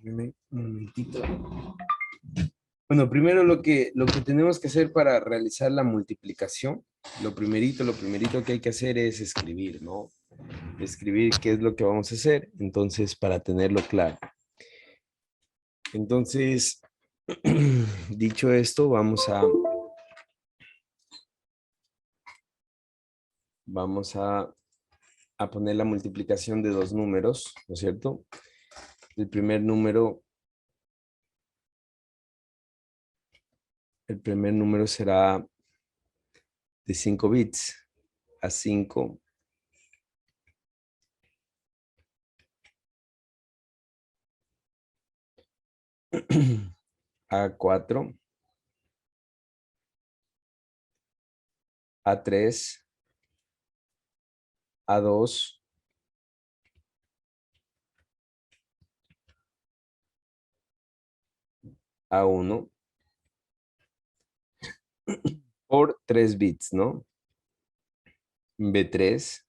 Un momentito. Bueno, primero lo que tenemos que hacer para realizar la multiplicación, lo primerito que hay que hacer es escribir, ¿no? Escribir qué es lo que vamos a hacer, entonces, para tenerlo claro. Entonces, dicho esto, vamos a poner la multiplicación de dos números, ¿no es cierto? El primer número será de 5 bits a 5, a 4, a 3, a 2, a 1, por 3 bits, ¿no? B3,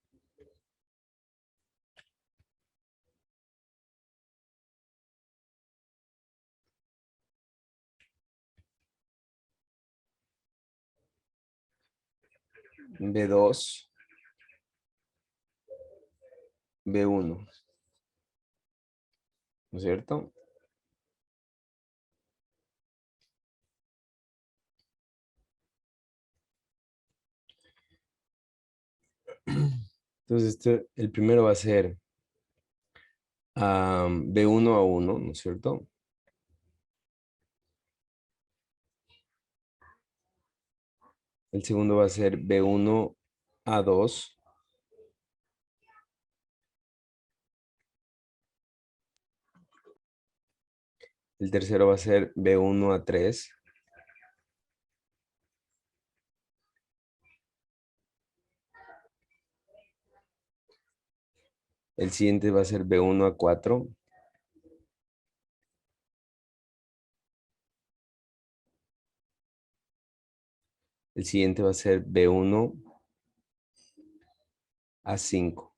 B2, B1, ¿no es cierto? Entonces, el primero va a ser B1 a 1, ¿no es cierto? El segundo va a ser B1 a 2. El tercero va a ser B1 a 3. El siguiente va a ser B1 a 4. El siguiente va a ser B1 a 5.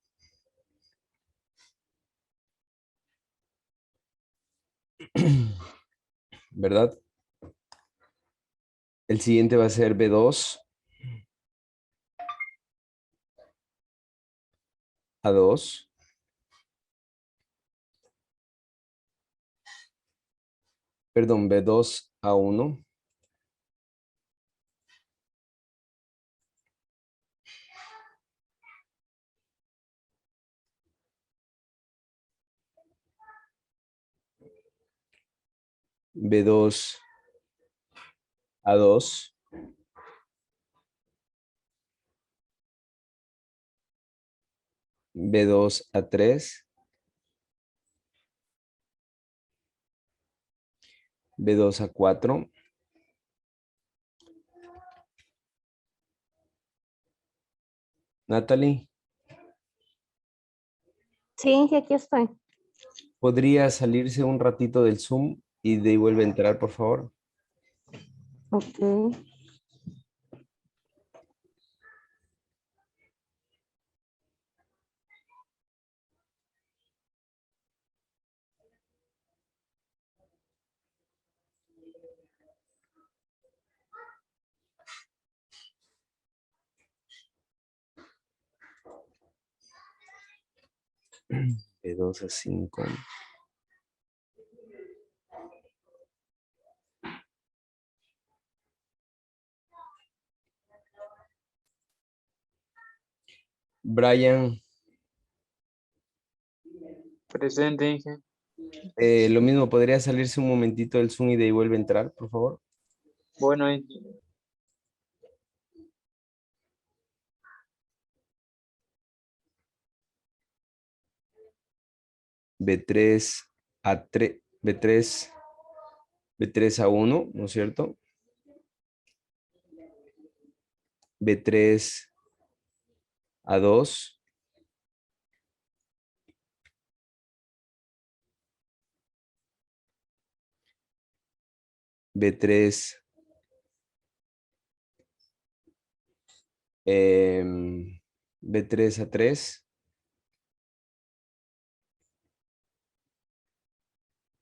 ¿Verdad? El siguiente va a ser B2 a 2. Perdón, B2 a 1. B2 a 2. B2 a 3. B2 a 4. Natalie, Sí, aquí estoy. ¿podría salirse un ratito del Zoom y de ahí vuelve a entrar, por favor? Ok. B2 a 5. Brian, Presente, Inge. lo mismo, ¿podría salirse un momentito del Zoom y de ahí vuelve a entrar, por favor? Bueno, Inge. B3 a 3, B3 a 1, ¿no es cierto? B3 a 2. B3 B3 a 3.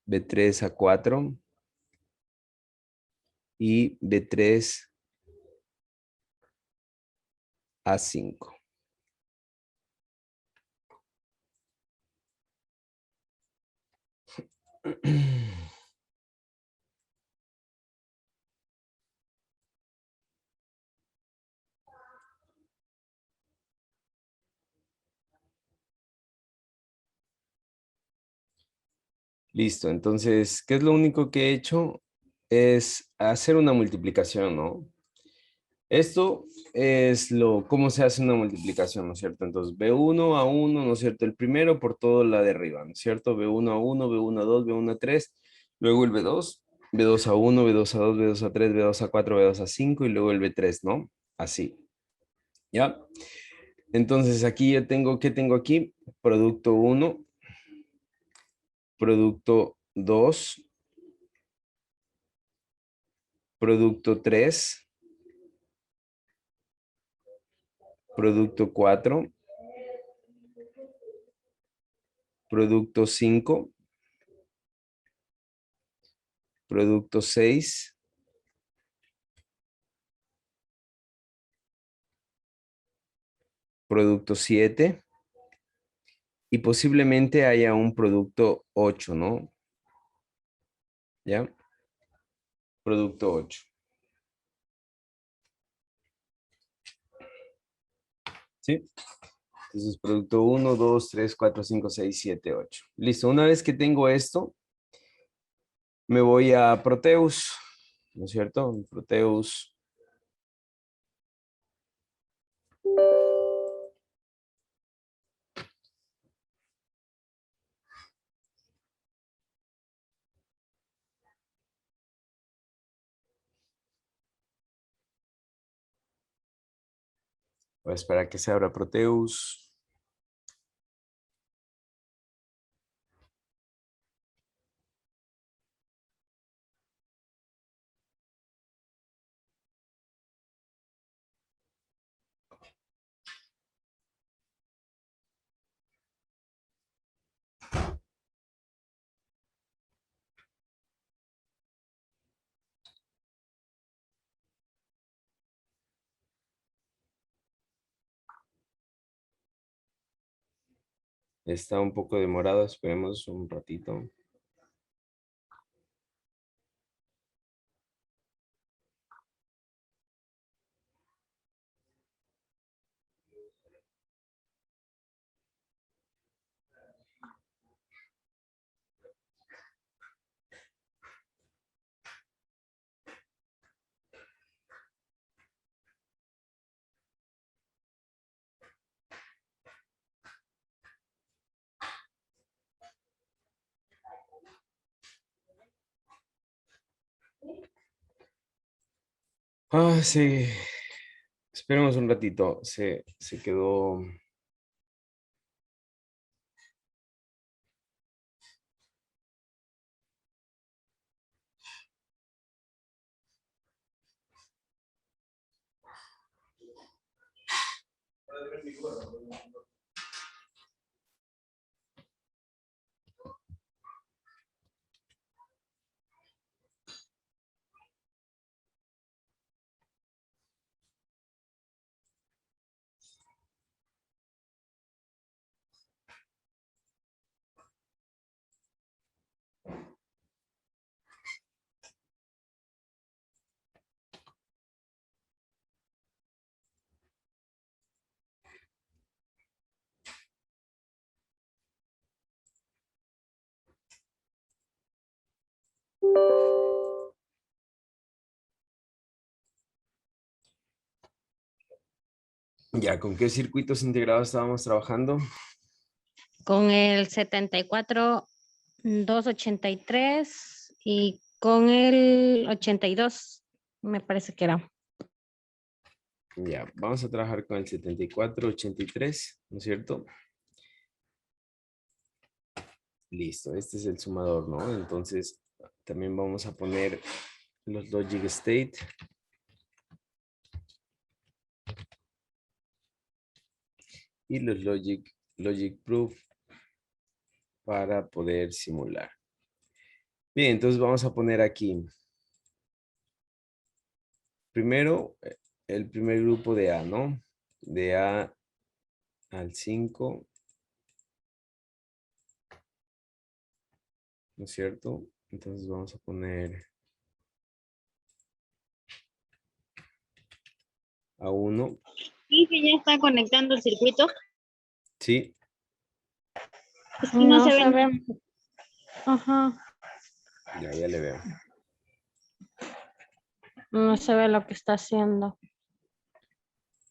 B3 a 4 y B3 a 5. Listo, entonces, ¿qué es lo único que he hecho? Es hacer una multiplicación, ¿no? Esto es cómo se hace una multiplicación, ¿no es cierto? Entonces, B1 a 1, ¿no es cierto? El primero por todo la de arriba, ¿no es cierto? B1 a 1, B1 a 2, B1 a 3, luego el B2, B2 a 1, B2 a 2, B2 a 3, B2 a 4, B2 a 5 y luego el B3, ¿no? Así, ¿ya? Entonces, aquí yo tengo, ¿qué tengo aquí? Producto 1, producto 2, producto 3, producto 4, producto 5, producto 6, producto 7 y posiblemente haya un producto 8, ¿no? ¿Ya? Producto 8. ¿Sí? Entonces, producto 1, 2, 3, 4, 5, 6, 7, 8. Listo. Una vez que tengo esto, me voy a Proteus, ¿no es cierto? Proteus. Voy a esperar a que se abra Proteus. Está un poco demorado, esperemos un ratito. Ah, sí. Esperemos un ratito. Se quedó. Ya, ¿con qué circuitos integrados estábamos trabajando? Con el 74, 283 y con el 82, me parece que era. Ya, vamos a trabajar con el 74, 83, ¿no es cierto? Listo, este es el sumador, ¿no? Entonces, también vamos a poner los logic state. Y los logic proof para poder simular. Bien, entonces vamos a poner aquí. Primero, el primer grupo de A, ¿no? De A al 5, ¿no es cierto? Entonces vamos a poner a 1, Sí, que ya está conectando el circuito. ¿sí? Es que no No se se ve. ve. Ajá. Ya le veo. No se ve lo que está haciendo.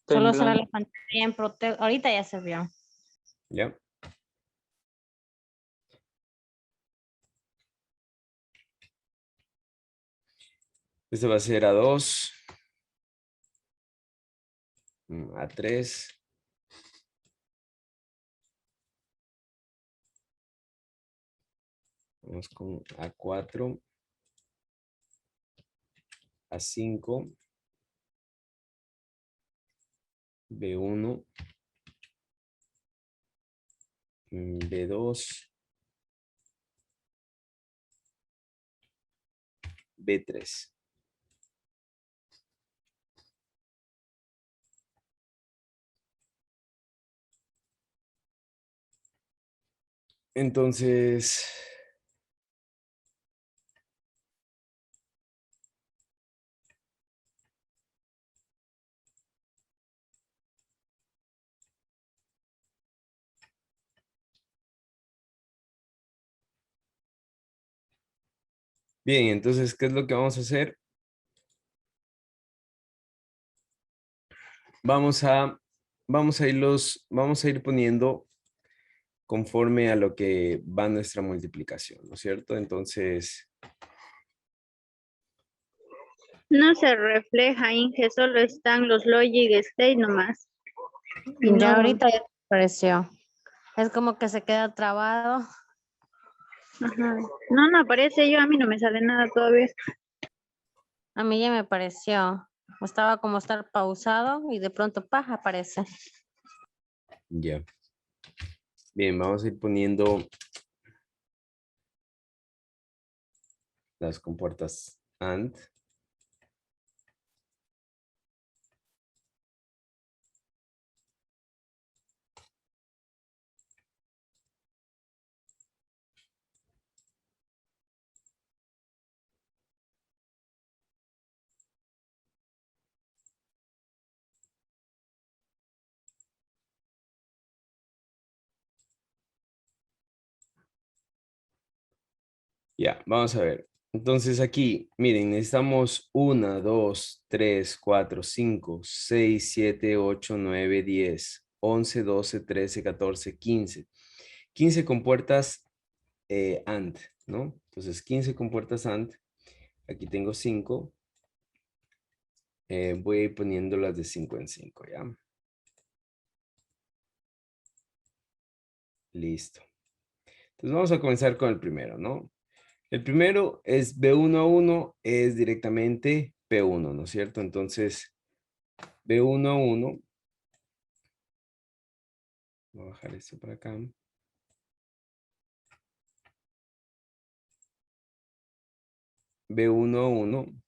Solo se ve Temblando. la pantalla en protección. Ahorita ya se vio. ¿Ya? Este va a ser A2, A3, vamos con A4, A5, B1, B2, B3. Entonces, bien, entonces, ¿qué es lo que vamos a hacer? Vamos a, vamos a ir poniendo conforme a lo que va nuestra multiplicación, ¿no es cierto? Entonces, No se refleja, Inge, solo están los logic state nomás. Y Ya no, ahorita ya apareció. Es como que se queda trabado. ajá. No aparece yo, a mí no me sale nada todavía. A mí ya me pareció. Estaba como estar pausado y de pronto paja aparece. ya. Bien, vamos a ir poniendo las compuertas AND. Ya, vamos a ver. Entonces aquí, miren, necesitamos 1, 2, 3, 4, 5, 6, 7, 8, 9, 10, 11, 12, 13, 14, 15. 15 compuertas AND, ¿no? Entonces 15 compuertas AND. Aquí tengo 5. Voy a ir poniendo las de 5 en 5, ¿ya? Listo. Entonces vamos a comenzar con el primero, ¿no? El primero es B1 a 1, es directamente P1, ¿no es cierto? Entonces, B1 a 1, voy a bajar esto para acá. B1 a 1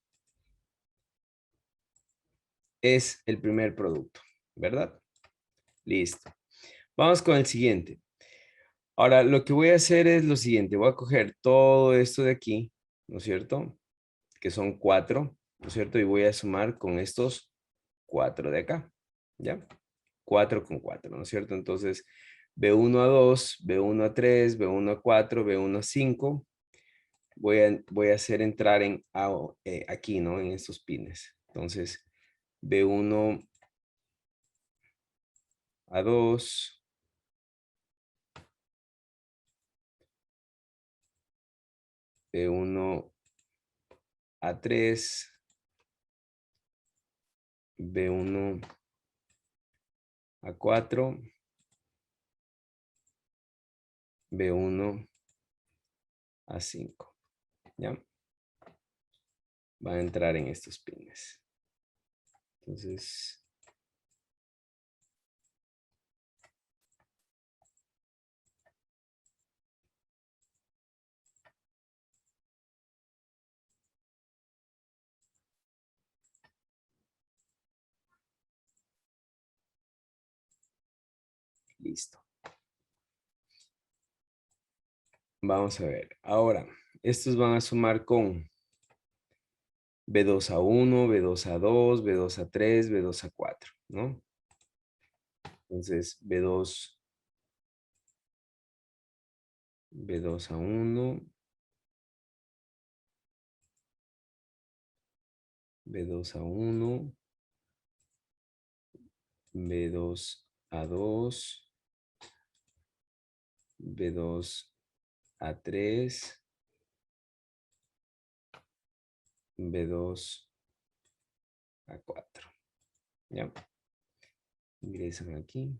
es el primer producto, ¿verdad? Listo. Vamos con el siguiente. Ahora, lo que voy a hacer es lo siguiente. Voy a coger todo esto de aquí, ¿no es cierto? Que son 4, ¿no es cierto? Y voy a sumar con estos 4 de acá, ¿ya? 4 con 4, ¿no es cierto? Entonces, B1 a 2, B1 a 3, B1 a 4, B1 a 5. Voy a hacer entrar aquí, ¿no? En estos pines. Entonces, B1 a 2, B1 a 3, B1 a 4, B1 a 5. ¿Ya? Va a entrar en estos pines. Entonces, Listo. Vamos a ver. Ahora, estos van a sumar con B2 a 1, B2 a 2, B2 a 3, B2 a 4, ¿no? Entonces, B2 a 1, B2 a 1, B2 a 2, B2 a 3, B2 a 4. ¿Ya? Ingresan aquí.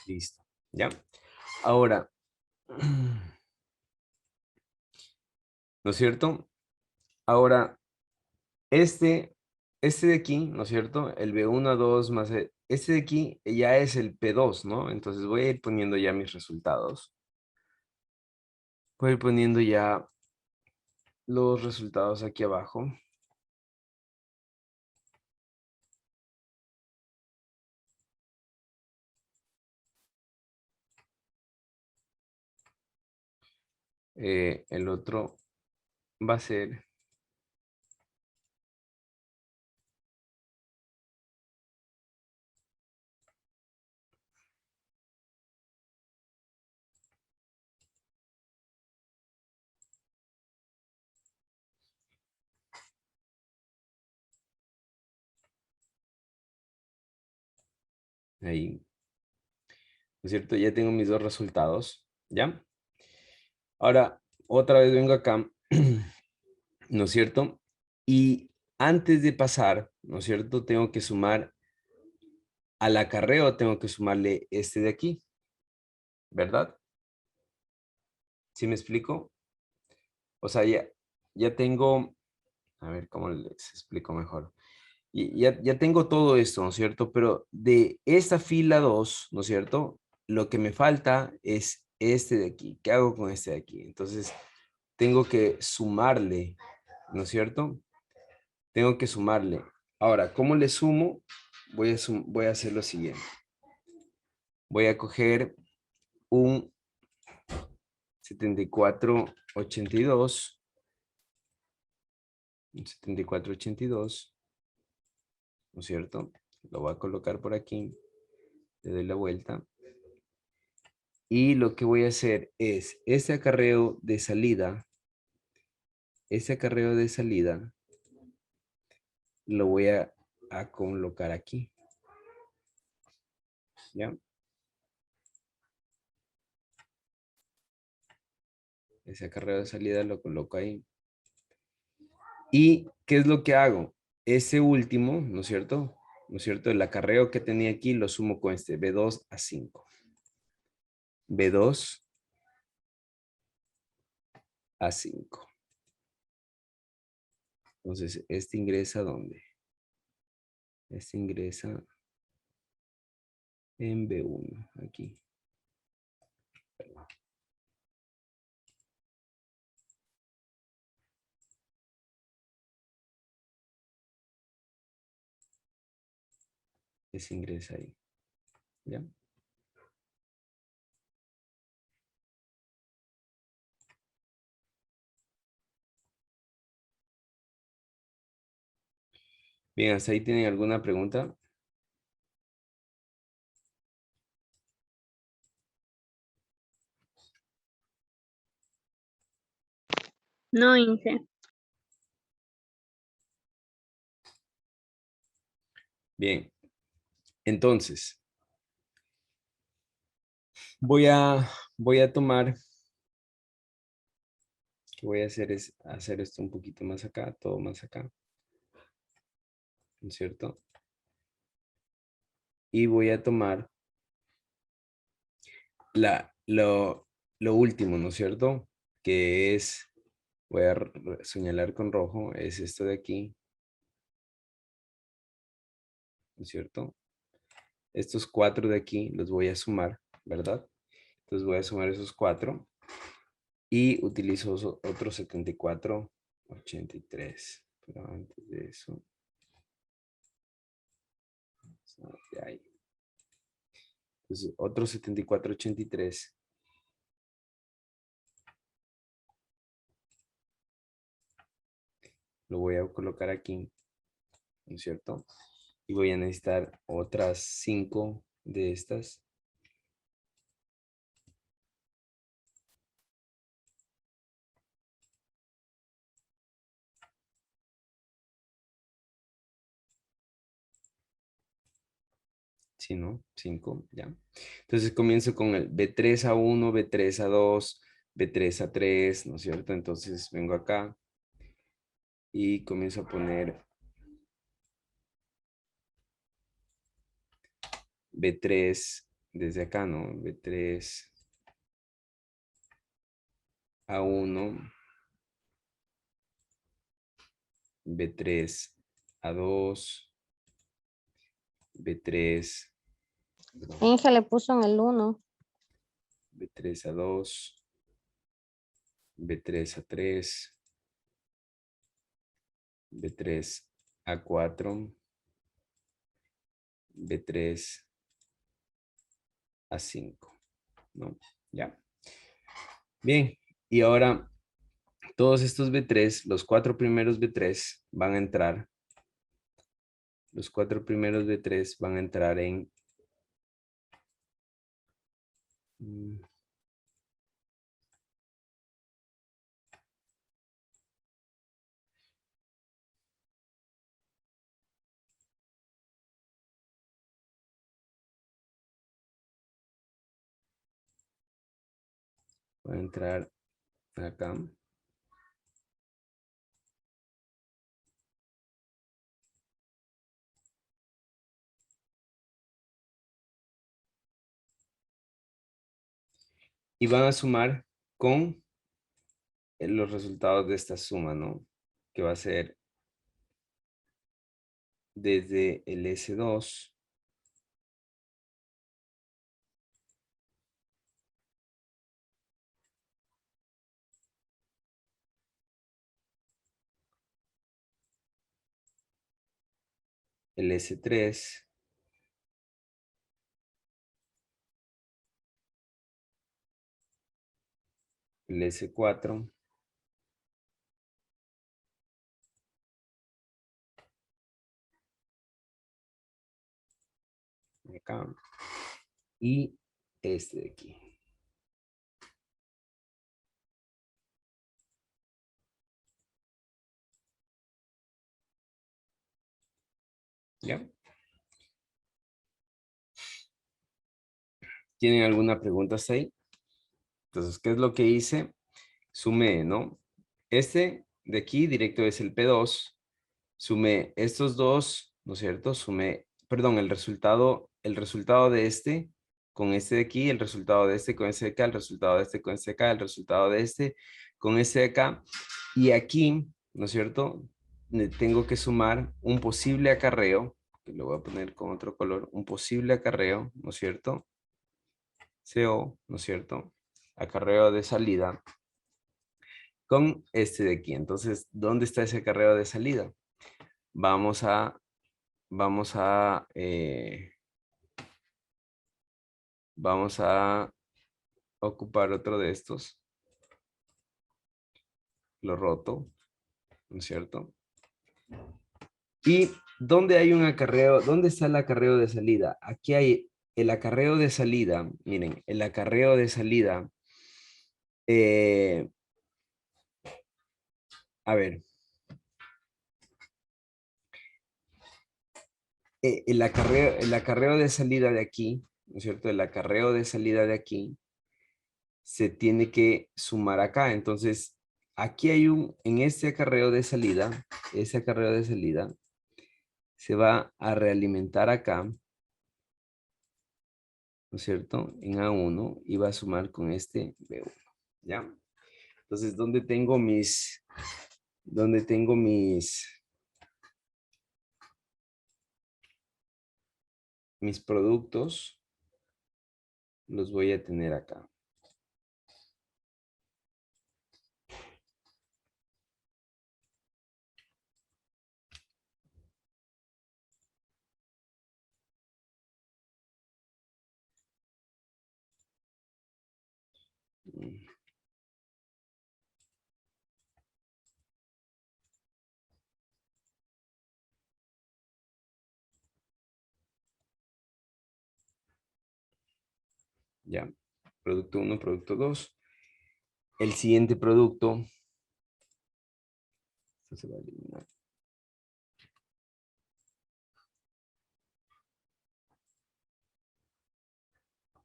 Listo. ¿Ya? Ahora, ¿no es cierto? Ahora, este de aquí, ¿no es cierto? El B1 a 2 más este de aquí ya es el P2, ¿no? Entonces voy a ir poniendo ya mis resultados. Voy a ir poniendo ya los resultados aquí abajo. El otro va a ser ahí, ¿no es cierto? Ya tengo mis dos resultados, ¿ya? Ahora, otra vez vengo acá, ¿no es cierto? Y antes de pasar, ¿no es cierto? Tengo que sumar al acarreo, tengo que sumarle este de aquí, ¿verdad? ¿Sí me explico? O sea, ya tengo, a ver cómo les explico mejor. Y ya tengo todo esto, ¿no es cierto? Pero de esta fila 2, ¿no es cierto? Lo que me falta es este de aquí. ¿Qué hago con este de aquí? Entonces, tengo que sumarle, ¿no es cierto? Tengo que sumarle. Ahora, ¿cómo le sumo? Voy a hacer lo siguiente. Voy a coger un 7482, un 7482, ¿no es cierto? Lo voy a colocar por aquí. Le doy la vuelta. Y lo que voy a hacer es este acarreo de salida lo voy a colocar aquí. ¿Ya? Ese acarreo de salida lo coloco ahí. ¿Y qué es lo que hago? Ese último, ¿no es cierto? ¿No es cierto? El acarreo que tenía aquí lo sumo con este B2 a 5. B2 a 5. Entonces, este ingresa ¿dónde? Este ingresa en B1, aquí. Perdón. Ese ingresa ahí. ¿Ya? Bien, ¿hasta ahí tienen alguna pregunta? No, Inge. Bien, entonces, voy a tomar, lo que voy a hacer es hacer esto un poquito más acá, todo más acá, ¿no es cierto? Y voy a tomar lo último, ¿no es cierto? Que es, voy a señalar con rojo, es esto de aquí, ¿no es cierto? Estos 4 de aquí los voy a sumar, ¿verdad? Entonces voy a sumar esos 4 y utilizo otros 74, 83. Pero antes de eso, de ahí. Entonces, otro 74, 83. Lo voy a colocar aquí, ¿no es cierto? Y voy a necesitar otras 5 de estas. Sí, ¿no? 5, ya. Entonces comienzo con el B3 a 1, B3 a 2, B3 a 3, ¿no es cierto? Entonces vengo acá y comienzo a poner B3 desde acá, ¿no? B3 a 1, B3 a 2, B3, perdón, Inge le puso en el 1. B3 a 2, B3 a 3, B3 a 4, B3 a 5, ¿no? Ya. Bien, y ahora todos estos B3, los 4 primeros B3 van a entrar. Los 4 primeros B3 van a entrar en... Van a entrar acá. Y van a sumar con los resultados de esta suma, ¿no? Que va a ser desde el S2 el S3, el S4, acá, y este de aquí. ¿Ya? ¿Tienen alguna pregunta hasta ahí? Entonces, ¿qué es lo que hice? Sumé, ¿no? Este de aquí directo es el P2. Sumé estos dos, ¿no es cierto? Sumé, perdón, el resultado de este con este de aquí, el resultado de este con este de acá, el resultado de este con este de acá, el resultado de este con este de acá. Y aquí, ¿no es cierto? Tengo que sumar un posible acarreo, que lo voy a poner con otro color, un posible acarreo, ¿no es cierto? CO, ¿no es cierto? Acarreo de salida con este de aquí. Entonces, ¿dónde está ese acarreo de salida? Vamos a vamos a ocupar otro de estos. Lo roto, ¿no es cierto? ¿Y dónde hay un acarreo? ¿Dónde está el acarreo de salida? Aquí hay el acarreo de salida. Miren, el acarreo de salida. A ver. El acarreo de salida de aquí, ¿no es cierto? El acarreo de salida de aquí se tiene que sumar acá. Entonces, aquí hay en este acarreo de salida, ese acarreo de salida se va a realimentar acá, ¿no es cierto? En A1 y va a sumar con este B1, ¿ya? Entonces, ¿dónde tengo mis mis productos los voy a tener acá. Ya, producto 1, producto 2. El siguiente producto, esto se va a eliminar.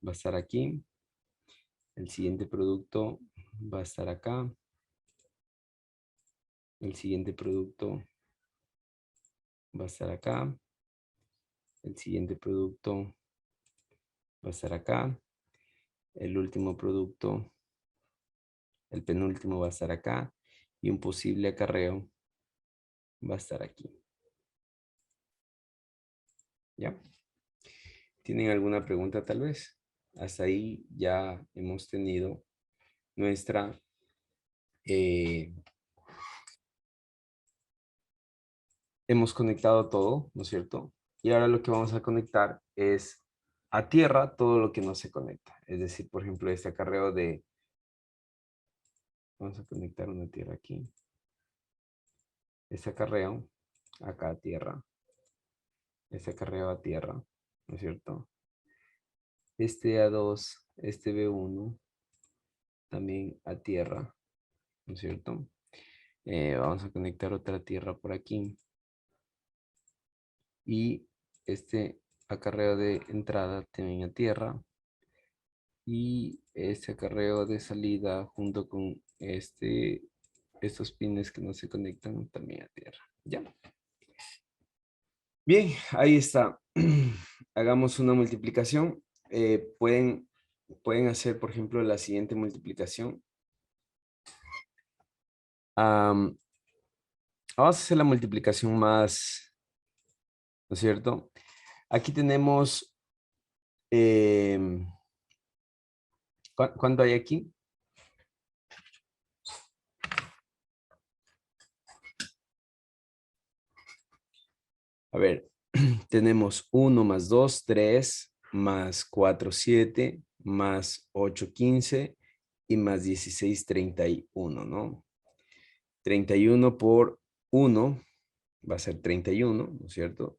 Va a estar aquí. El siguiente producto va a estar acá. El siguiente producto va a estar acá. El siguiente producto va a estar acá. El último producto, el penúltimo va a estar acá. Y un posible acarreo va a estar aquí. ¿Ya? ¿Tienen alguna pregunta tal vez? Hasta ahí ya hemos tenido nuestra hemos conectado todo, ¿no es cierto? Y ahora lo que vamos a conectar es a tierra todo lo que no se conecta. Es decir, por ejemplo, este acarreo de... Vamos a conectar una tierra aquí. Este acarreo acá a tierra. Este acarreo a tierra, ¿no es cierto? Este A2, este B1, también a tierra, ¿no es cierto? Vamos a conectar otra tierra por aquí. Y este acarreo de entrada también a tierra. Y este acarreo de salida junto con estos pines que no se conectan también a tierra. ¿Ya? Bien, ahí está. Hagamos una multiplicación. Pueden hacer, por ejemplo, la siguiente multiplicación. Vamos a hacer la multiplicación más, ¿no es cierto? Aquí tenemos, ¿cuánto hay aquí? A ver, tenemos 1 más 2, 3, más 4, 7, más 8, 15 y más 16, 31, ¿no? 31 por 1 va a ser 31, ¿no es cierto?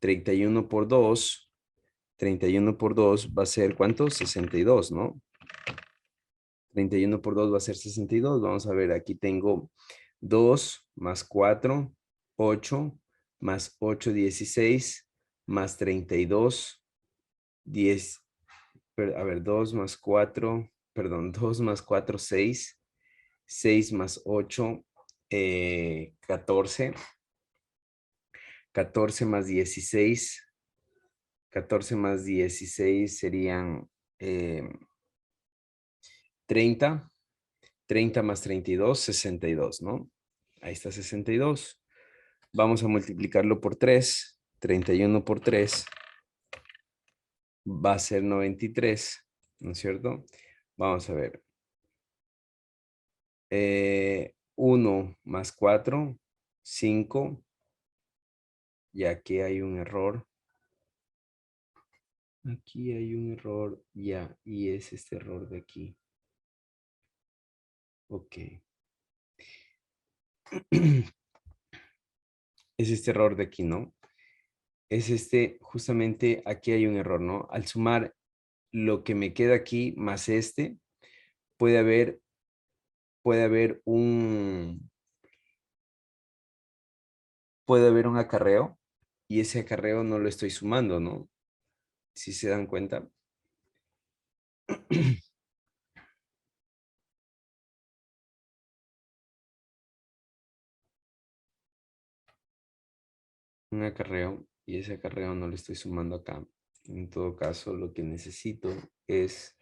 31 por 2, 31 por 2 va a ser, ¿cuánto? 62, ¿no? 31 por 2 va a ser 62. Vamos a ver, aquí tengo 2 más 4, 8, más 8, 16, más 32, 10, a ver, 2 más 4, perdón, 2 más 4, 6, 6 más 8, 14, 14 más 16, 14 más 16 serían 30, 30 más 32, 62, ¿no? Ahí está 62. Vamos a multiplicarlo por 3. 31 por 3 va a ser 93, ¿no es cierto? Vamos a ver. 1 más 4, 5. Y aquí hay un error. Aquí hay un error, ya, y es este error de aquí. Ok. Es este error de aquí, ¿no? Es justamente aquí hay un error, ¿no? Al sumar lo que me queda aquí más puede haber puede haber un acarreo y ese acarreo no lo estoy sumando, ¿no? Si se dan cuenta. Un acarreo y ese acarreo no lo estoy sumando acá. En todo caso, lo que necesito es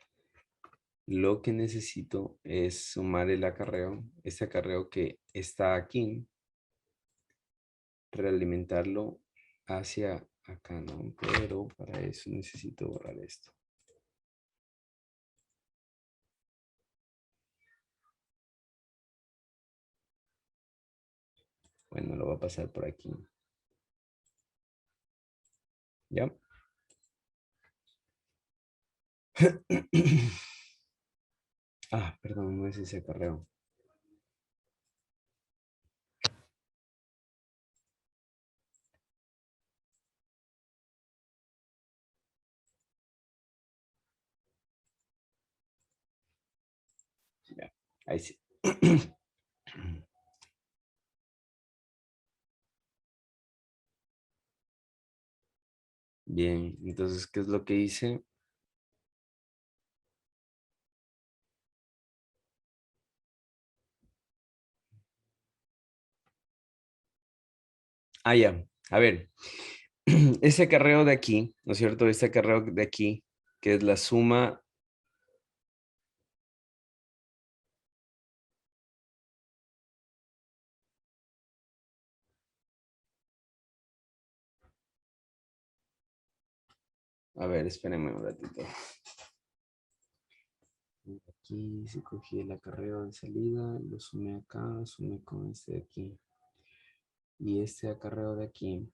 sumar el acarreo, este acarreo que está aquí, realimentarlo hacia acá, ¿no? Pero para eso necesito borrar esto. Bueno, lo voy a pasar por aquí. ¿Ya? Ah, perdón, no es ese acarreo. Ya, ahí sí. Bien, entonces, ¿qué es lo que hice? Ah, ya. A ver, ese acarreo de aquí, ¿no es cierto? Este acarreo de aquí, que es la suma. A ver, espérenme un ratito. Aquí, si cogí el acarreo de salida, lo sumé acá, sumé con este de aquí. Y este acarreo de aquí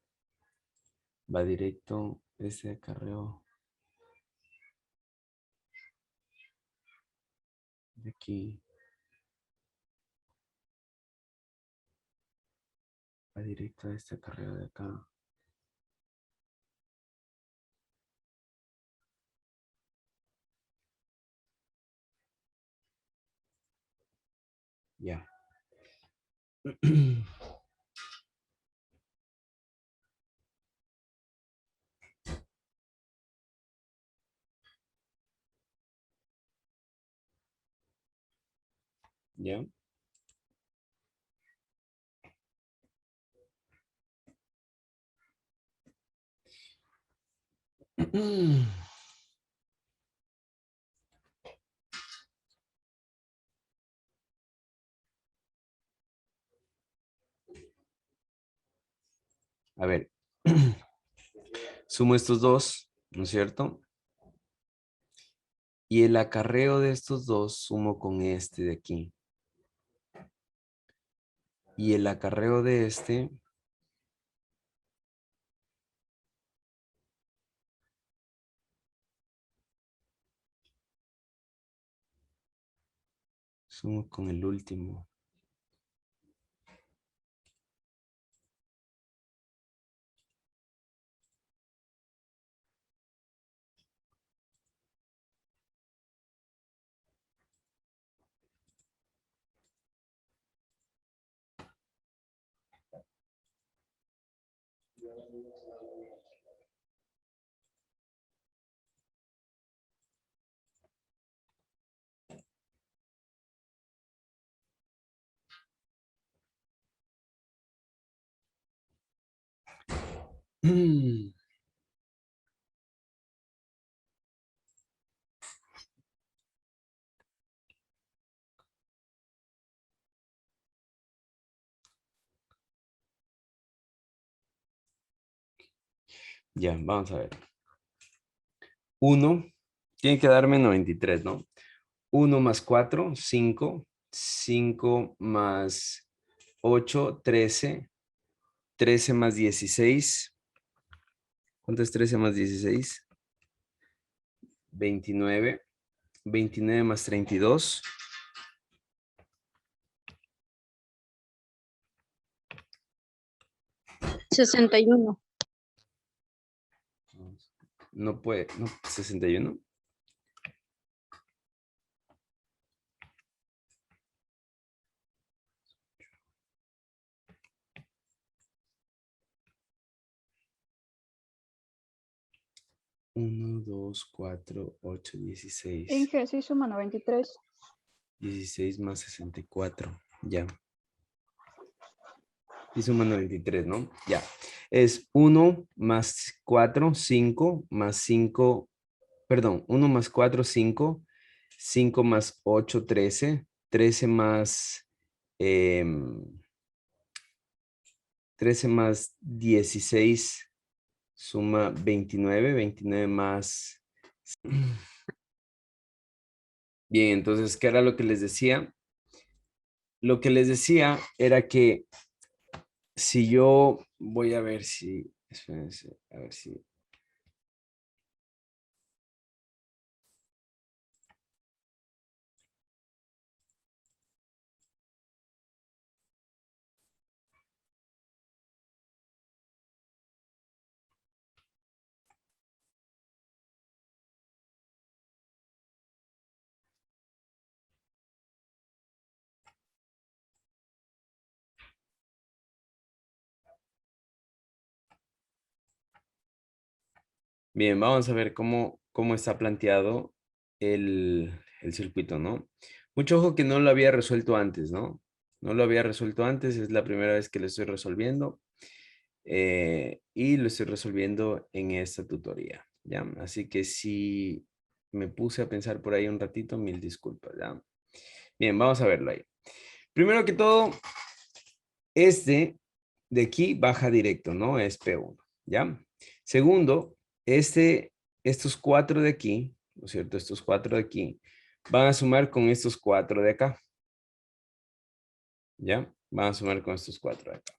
va directo, este acarreo de aquí va directo a este acarreo de acá. Ya. Ya. A ver, sumo estos dos, ¿no es cierto? Y el acarreo de estos dos sumo con este de aquí. Y el acarreo de este sumo con el último. Ya, vamos a ver. 1 tiene que darme 93, ¿no? 1 más 4, 5. 5 más 8, 13. 13 más 16. ¿Cuánto es 13 más 16? 29. 29 más 32. 61. No puede, no, 61. Uno, 2, 4, 8, 16. Inge, sí suma 93. 16 más 64. Ya. Y suma 93, ¿no? Ya. Es 1 más 4, 5, más 5, perdón, 1 más 4, 5, 5 más 8, 13, 13 más, 13 más 16, Suma 29, 29 más... Bien, entonces, ¿qué era lo que les decía? Lo que les decía era que si yo voy a ver si... Espérense, a ver si... Bien, vamos a ver cómo está planteado el circuito, ¿no? Mucho ojo que no lo había resuelto antes, ¿no? No lo había resuelto antes, es la primera vez que lo estoy resolviendo. Y lo estoy resolviendo en esta tutoría, ¿ya? Así que si me puse a pensar por ahí un ratito, mil disculpas, ¿ya? Bien, vamos a verlo ahí. Primero que todo, este de aquí baja directo, ¿no? Es P1, ¿ya? Segundo, estos 4 de aquí, ¿no es cierto? Estos 4 de aquí van a sumar con estos 4 de acá, ¿ya? Van a sumar con estos 4 de acá.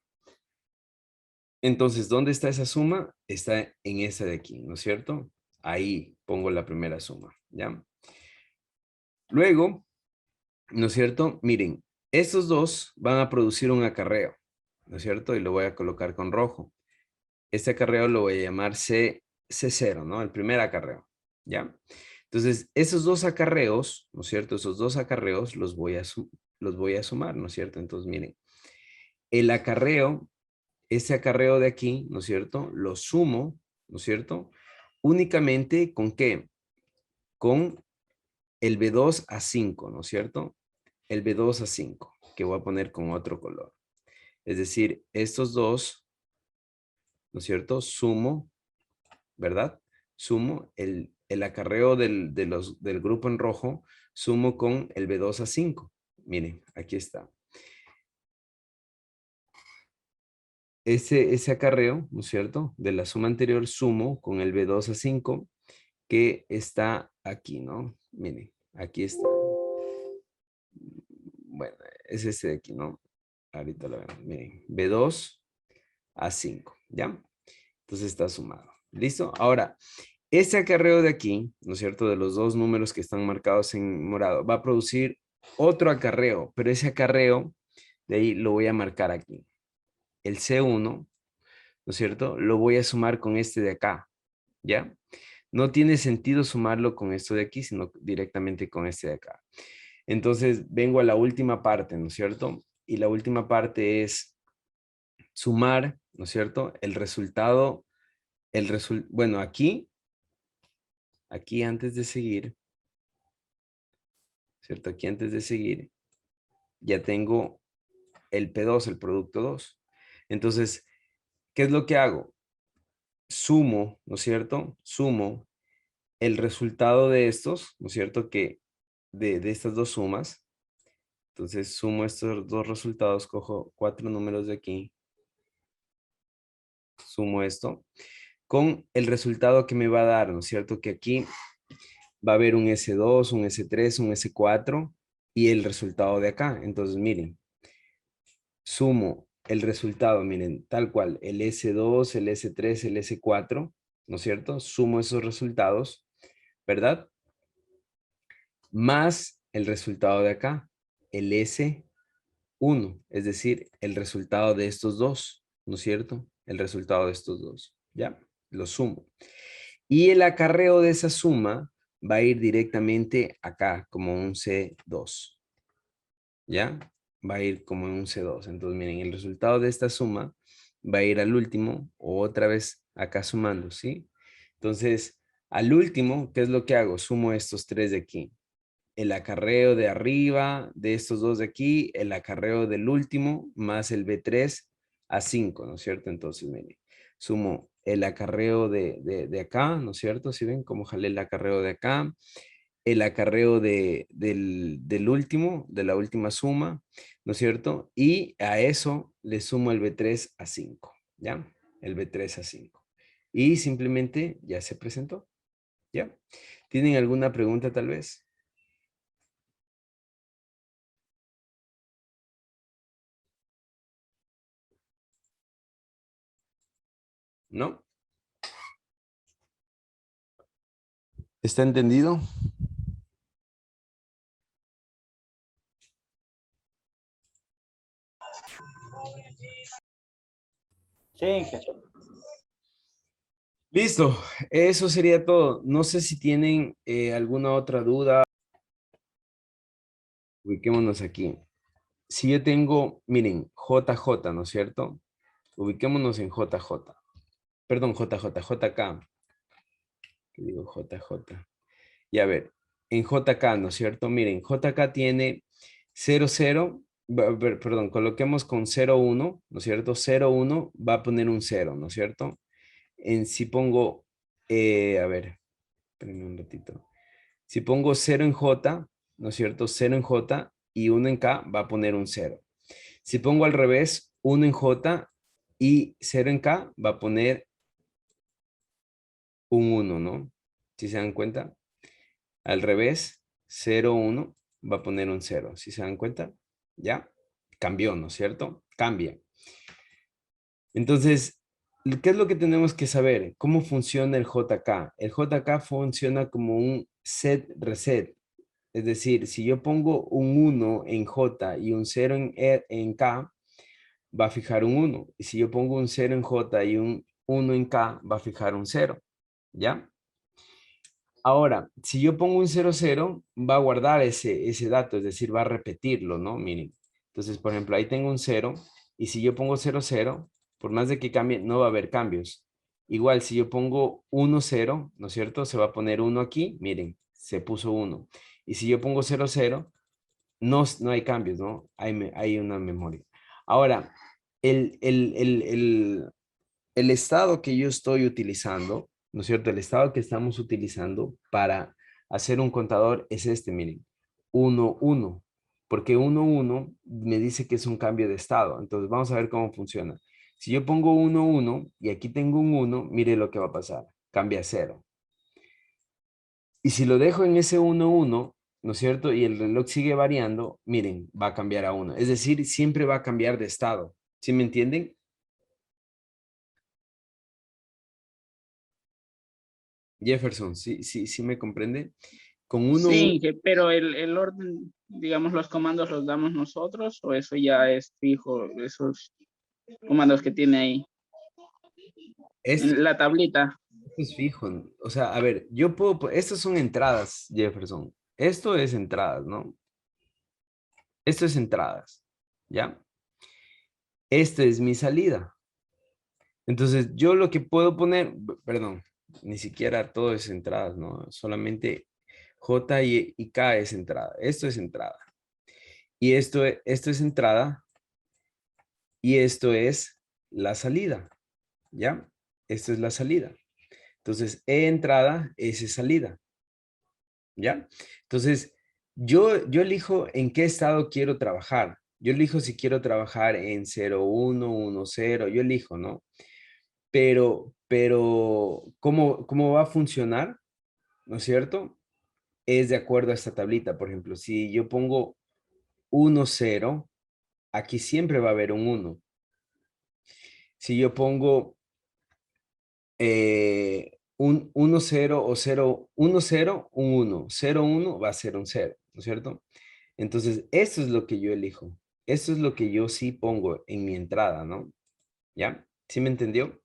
Entonces, ¿dónde está esa suma? Está en esta de aquí, ¿no es cierto? Ahí pongo la primera suma, ¿ya? Luego, ¿no es cierto? Miren, estos dos van a producir un acarreo, ¿no es cierto? Y lo voy a colocar con rojo. Este acarreo lo voy a llamar C0, ¿no? El primer acarreo, ¿ya? Entonces, esos dos acarreos, ¿no es cierto? Esos dos acarreos los voy a sumar, ¿no es cierto? Entonces, miren, el acarreo, este acarreo de aquí, ¿no es cierto? Lo sumo, ¿no es cierto? Únicamente ¿con qué? Con el B2 a 5, ¿no es cierto? El B2 a 5, que voy a poner con otro color. Es decir, estos dos, ¿no es cierto? Sumo, ¿verdad? Sumo el acarreo del grupo en rojo, sumo con el B2 a 5. Miren, aquí está. Ese acarreo, ¿no es cierto? De la suma anterior sumo con el B2 a 5 que está aquí, ¿no? Miren, aquí está. Bueno, es este de aquí, ¿no? Ahorita lo vemos. Miren, B2 a 5, ¿ya? Entonces está sumado. ¿Listo? Ahora, este acarreo de aquí, ¿no es cierto? De los dos números que están marcados en morado, va a producir otro acarreo, pero ese acarreo, de ahí lo voy a marcar aquí. El C1, ¿no es cierto? Lo voy a sumar con este de acá, ¿ya? No tiene sentido sumarlo con esto de aquí, sino directamente con este de acá. Entonces, vengo a la última parte, ¿no es cierto? Y la última parte es sumar, ¿no es cierto? El resultado, bueno, aquí antes de seguir, ¿cierto? Aquí antes de seguir, ya tengo el P2, el producto 2. Entonces, ¿qué es lo que hago? Sumo, ¿no es cierto? Sumo el resultado de estos, ¿no es cierto? Que de estas dos sumas. Entonces, sumo estos dos resultados, cojo 4 números de aquí, sumo esto, con el resultado que me va a dar, ¿no es cierto? Que aquí va a haber un S2, un S3, un S4 y el resultado de acá. Entonces, miren, sumo el resultado, miren, tal cual, el S2, el S3, el S4, ¿no es cierto? Sumo esos resultados, ¿verdad? Más el resultado de acá, el S1, es decir, el resultado de estos dos, ¿no es cierto? El resultado de estos dos, ¿ya? Lo sumo. Y el acarreo de esa suma va a ir directamente acá, como un C2, ¿ya? Va a ir como un C2. Entonces, miren, el resultado de esta suma va a ir al último, o otra vez acá sumando, ¿sí? Entonces, al último, ¿qué es lo que hago? Sumo estos tres de aquí. El acarreo de arriba, de estos dos de aquí, el acarreo del último, más el B3 a 5, ¿no es cierto? Entonces, miren, sumo el acarreo de acá, ¿no es cierto? Si ven cómo jalé el acarreo de acá, el acarreo del último, de la última suma, ¿no es cierto? Y a eso le sumo el B3 a 5, ¿ya? El B3 a 5. y simplemente ya se presentó. ¿Ya? ¿Tienen alguna pregunta tal vez? ¿No? ¿Está entendido? Sí, Inge. Listo, eso sería todo. No sé si tienen alguna otra duda. Ubiquémonos aquí. Si yo tengo, miren, JJ, ¿no es cierto? Ubiquémonos en JJ. Perdón, JK. ¿Qué digo JJ? Y a ver, en JK, ¿no es cierto? Miren, JK tiene 00, perdón, coloquemos con 01, ¿no es cierto? 01 va a poner un 0, ¿no es cierto? Si pongo, a ver, espérenme un ratito. Si pongo 0 en J, ¿no es cierto? 0 en J y 1 en K va a poner un 0. Si pongo al revés, 1 en J y 0 en K va a poner un 1, ¿no? ¿Si se dan cuenta? Al revés, 0, 1 va a poner un 0. ¿Si se dan cuenta? ¿Ya? Cambió, ¿no es cierto? Cambia. Entonces, ¿qué es lo que tenemos que saber? ¿Cómo funciona el JK? El JK funciona como un set reset. Es decir, si yo pongo un 1 en J y un 0 en K, va a fijar un 1. Y si yo pongo un 0 en J y un 1 en K, va a fijar un 0. ¿Ya? Ahora, si yo pongo un 00, va a guardar ese dato, es decir, va a repetirlo, ¿no? Miren. Entonces, por ejemplo, ahí tengo un 0, y si yo pongo 00, por más de que cambie, no va a haber cambios. Igual, si yo pongo 10, ¿no es cierto? Se va a poner 1 aquí, miren, se puso 1. Y si yo pongo 00, no hay cambios, ¿no? Hay una memoria. Ahora, el estado que yo estoy utilizando, ¿no es cierto? El estado que estamos utilizando para hacer un contador es este, miren, 1, 1, porque 1, 1 me dice que es un cambio de estado. Entonces vamos a ver cómo funciona. Si yo pongo 1, 1 y aquí tengo un 1, mire lo que va a pasar. Cambia a 0. Y si lo dejo en ese 1, 1, ¿no es cierto? Y el reloj sigue variando, miren, va a cambiar a 1. Es decir, siempre va a cambiar de estado. ¿Sí me entienden? Jefferson, ¿sí me comprende? Con 1, Sí, 1, Inge, pero el orden, digamos, los comandos los damos nosotros o eso ya es fijo, esos comandos que tiene ahí esto, en la tablita. esto es fijo. O sea, a ver, yo puedo, estas son entradas, Jefferson. Esto es entradas, ¿no? Esto es entradas, ¿ya? Esta es mi salida. Entonces, yo lo que puedo poner, perdón, ni siquiera todo es entradas, ¿no? Solamente J y K es entrada. Esto es entrada. Y esto es entrada y esto es la salida, ¿ya? Esto es la salida. Entonces, E entrada, S es salida, ¿ya? Entonces, yo elijo en qué estado quiero trabajar. Yo elijo si quiero trabajar en 01, 10, yo elijo, ¿no? Pero ¿cómo va a funcionar? ¿No es cierto? Es de acuerdo a esta tablita. Por ejemplo, si yo pongo 10, aquí siempre va a haber un 1. Si yo pongo un 10 o 0, 10, un 1, 01 va a ser un 0, ¿no es cierto? Entonces, esto es lo que yo elijo. Esto es lo que yo sí pongo en mi entrada, ¿no? ¿Ya? ¿Sí me entendió?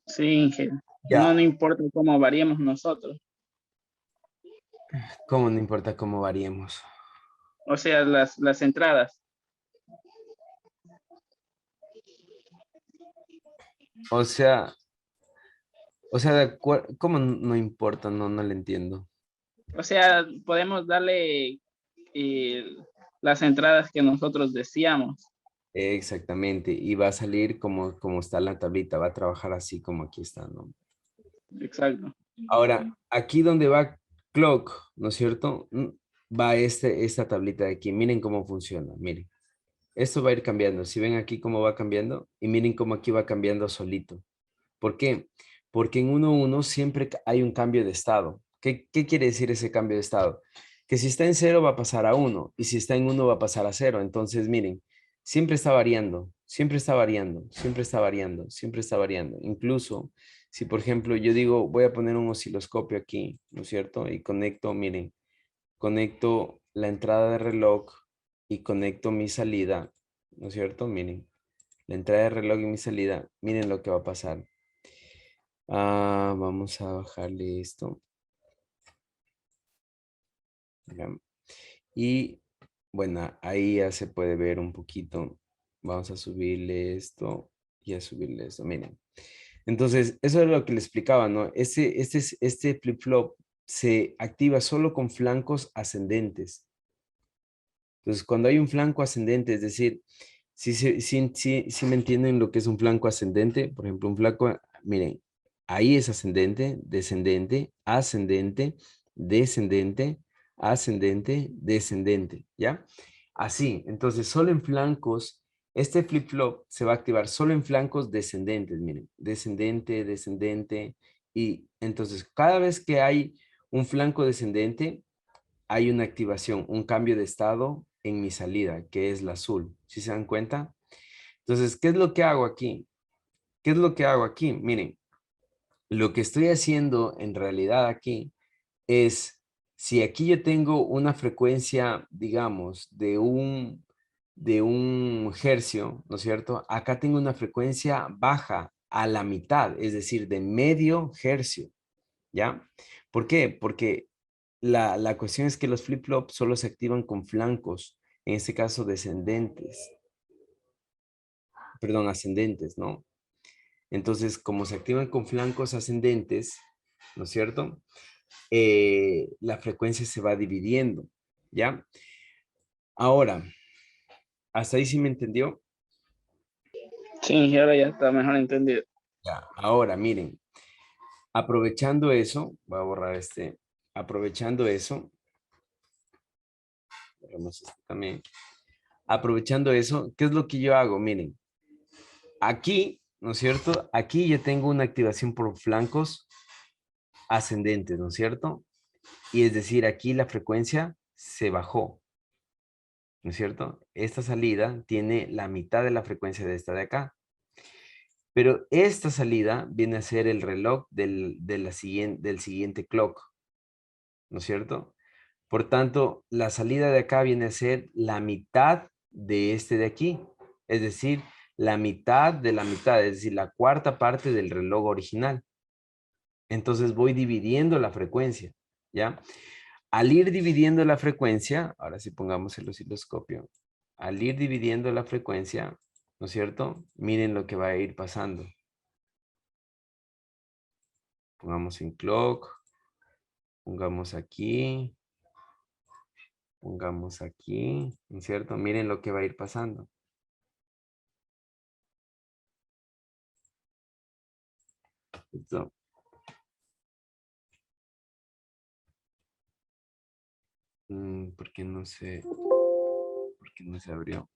Sí, Inge. Ya. No, no importa cómo variemos nosotros. ¿Cómo no importa cómo variemos? O sea, las entradas. O sea, ¿cómo no importa? No le entiendo. O sea, podemos darle eh, las entradas que nosotros decíamos. Exactamente. Y va a salir como está en la tablita. Va a trabajar así como aquí está, ¿no? Exacto. Ahora, aquí donde va clock, ¿no es cierto? Va esta tablita de aquí. Miren cómo funciona, miren. Esto va a ir cambiando. Si ven aquí cómo va cambiando y miren cómo aquí va cambiando solito. ¿Por qué? Porque en 1-1 siempre hay un cambio de estado. ¿Qué quiere decir ese cambio de estado? Que si está en 0 va a pasar a 1 y si está en 1 va a pasar a 0. Entonces, miren, siempre está variando, siempre está variando, siempre está variando, siempre está variando. Incluso si, por ejemplo, yo digo, voy a poner un osciloscopio aquí, ¿no es cierto? Y conecto, miren, conecto la entrada de reloj y conecto mi salida, ¿no es cierto? Miren, la entrada de reloj y mi salida, miren lo que va a pasar. Vamos a bajarle esto. Ya. Y bueno, ahí ya se puede ver un poquito. Vamos a subirle esto y a subirle esto. Miren. Entonces, eso es lo que le explicaba, ¿no? Este flip-flop se activa solo con flancos ascendentes. Entonces, cuando hay un flanco ascendente, es decir, si me entienden lo que es un flanco ascendente, por ejemplo, un flanco, miren, ahí es ascendente, descendente, ascendente, descendente, ascendente, descendente, ¿ya? Así, entonces solo en flancos, este flip-flop se va a activar solo en flancos descendentes, miren, descendente, descendente, y entonces cada vez que hay un flanco descendente, hay una activación, un cambio de estado en mi salida, que es la azul. ¿Sí se dan cuenta? Entonces, ¿qué es lo que hago aquí? ¿Qué es lo que hago aquí? Miren, lo que estoy haciendo en realidad aquí es, si aquí yo tengo una frecuencia, digamos, de un hercio, ¿no es cierto? Acá tengo una frecuencia baja a la mitad, es decir, de medio hercio, ¿ya? ¿Por qué? Porque la cuestión es que los flip-flops solo se activan con flancos, en este caso descendentes, perdón, ascendentes, ¿no? Entonces, como se activan con flancos ascendentes, ¿no es cierto? La frecuencia se va dividiendo, ¿ya? Ahora, ¿hasta ahí sí me entendió? Sí, ahora ya está mejor entendido. Ya. Ahora, miren, aprovechando eso, voy a borrar aprovechando eso, borramos este también. Aprovechando eso, ¿qué es lo que yo hago? Miren, aquí, ¿no es cierto? Aquí yo tengo una activación por flancos ascendentes, ¿no es cierto? Y es decir, aquí la frecuencia se bajó, ¿no es cierto? Esta salida tiene la mitad de la frecuencia de esta de acá. Pero esta salida viene a ser el reloj del siguiente clock, ¿no es cierto? Por tanto, la salida de acá viene a ser la mitad de este de aquí. Es decir, la mitad de la mitad, es decir, la cuarta parte del reloj original. Entonces voy dividiendo la frecuencia, ¿ya? Al ir dividiendo la frecuencia, ahora sí pongamos el osciloscopio, al ir dividiendo la frecuencia, ¿no es cierto? Miren lo que va a ir pasando. Pongamos en clock, pongamos aquí, ¿no es cierto? Miren lo que va a ir pasando. ¿Listo? ¿Por qué no se, por qué no se abrió?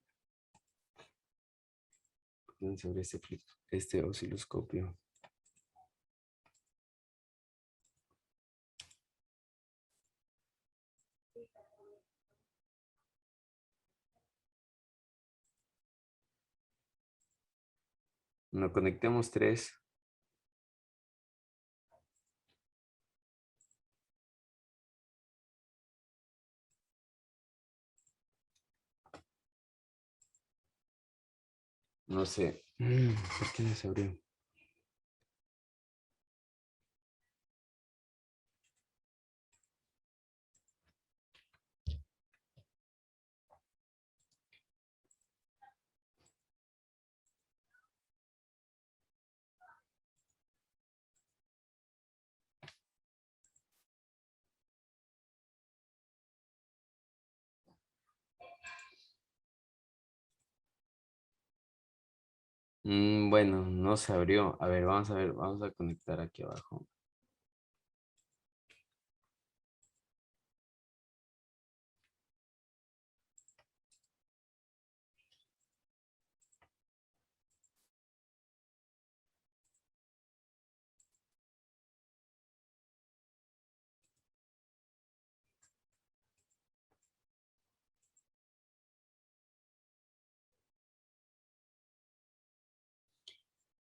¿Por qué no se abrió este osciloscopio? No, conectemos tres. No sé. ¿Por qué no se abrió? Bueno, no se abrió. A ver, vamos a conectar aquí abajo.